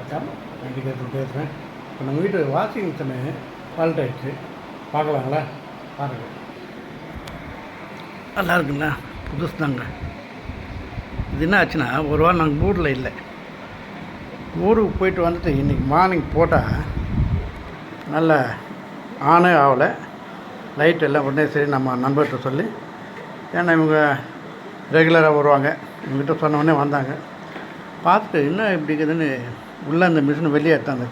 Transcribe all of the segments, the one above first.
வணக்கம். கண்டிப்பாக பேசுகிறேன். இப்போ நம்ம வீட்டு வாஷிங் மிஷினு ஃபால்ட் ஆகிடுச்சு. பார்க்கலாங்களா? பாருங்கள். நல்லா இருக்குங்களா? புதுசு தாங்க. இது என்ன ஆச்சுன்னா, ஒரு வாரம் நாங்கள் ஊரில் இல்லை. ஊருக்கு போயிட்டு வந்துட்டு இன்றைக்கி மார்னிங் போட்டால் நல்ல ஆனே ஆகலை. லைட் எல்லாம் உடனே சரி நம்ம நண்பர்கிட்ட சொல்லி, ஏன்னா இவங்க ரெகுலராக வருவாங்க, இவங்ககிட்ட சொன்ன உடனே வந்தாங்க. பார்த்துட்டு என்ன இப்படி இருக்குதுன்னு உள்ளே அந்த மிஷின் வெளியே எடுத்தாங்க.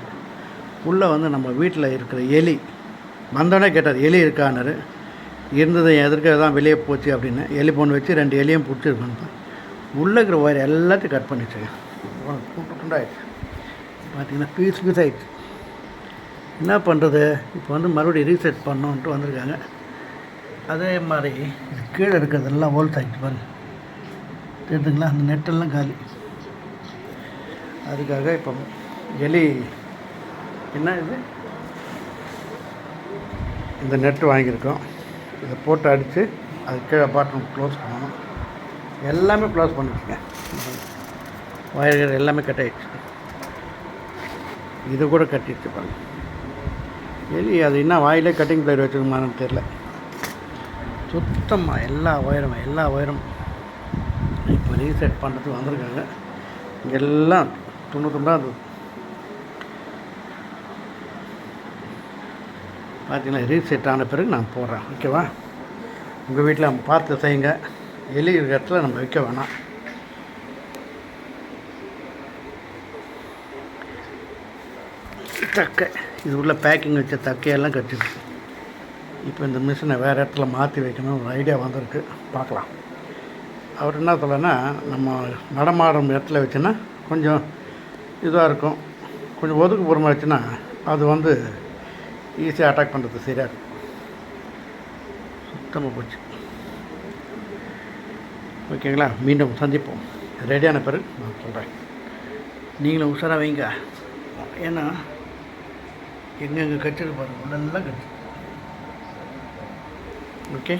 உள்ளே வந்து நம்ம வீட்டில் இருக்கிற எலி வந்தோடனே கேட்டார், எலி இருக்கான்னாரு. இருந்தது எதற்காக தான் வெளியே போச்சு அப்படின்னு எலி பொண்ணு வச்சு 2 எலியும் பிடிச்சிருக்கேன். உள்ளே இருக்கிற ஒயர் எல்லாத்தையும் கட் பண்ணிச்சு. துண்டு துண்டாகிடுச்சு. பார்த்திங்கன்னா பீஸ் ஆகிடுச்சு. என்ன பண்ணுறது? இப்போ வந்து மறுபடியும் ரீசெட் பண்ணோன்ட்டு வந்திருக்காங்க. அதே மாதிரி கீழே இருக்கிறதெல்லாம் ஹோல்ஸ் ஆகிடுச்சு பாருங்கள். தெரியுதுங்களா? அந்த நெட்டெல்லாம் காலி. அதுக்காக இப்போ எலி என்ன இது, இந்த நெட்டு வாங்கியிருக்கோம். இதை போட்டு அடித்து அது கீழே பாட்டம் க்ளோஸ் பண்ணணும். எல்லாமே க்ளோஸ் பண்ணிச்சுங்க. வயர்கள் எல்லாமே கட் ஆகிடுச்சு. இது கூட கட்டிடுச்சு பாருங்கள். எலி அது என்ன வாயிலே கட்டிங் பிளேயர் வச்சுருக்குமான்னு தெரில. சுத்தமாக எல்லா ஒயரும் இப்போ ரீசெட் பண்ணுறதுக்கு வந்திருக்காங்க. இங்கெல்லாம் துண்டாக இருந்தது. பார்த்தீங்கன்னா ரீசெட் ஆன பிறகு நான் போடுறேன். ஓகேவா? உங்கள் வீட்டில் பார்த்து செய்யுங்க. எலி இருக்கிற இடத்துல நம்ம வைக்க வேணாம். தக்கை இது உள்ள பேக்கிங் வச்ச தக்கையெல்லாம் கட்டிருக்கு. இப்போ இந்த மிஷினை வேறு இடத்துல மாற்றி வைக்கணும் ஒரு ஐடியா வந்திருக்கு. பார்க்கலாம். அவர் என்ன சொல்லனா, நம்ம நடமாடும் இடத்துல வச்சுன்னா கொஞ்சம் இதாக இருக்கும். கொஞ்சம் ஒதுக்கு புறமா வச்சுன்னா அது வந்து ஈஸியாக அட்டாக் பண்ணுறது சரியாக இருக்கும். சுத்தமாக போச்சு. ஓகேங்களா? மீண்டும் சந்திப்போம். ரெடியான பிறகு நான் சொல்கிறேன். நீங்களும் உஷாராக வைங்க. ஏன்னா எங்கெங்கே கட்சிருக்கு பாருங்கள், உள்ளெல்லாம் கட்சி. ஓகே.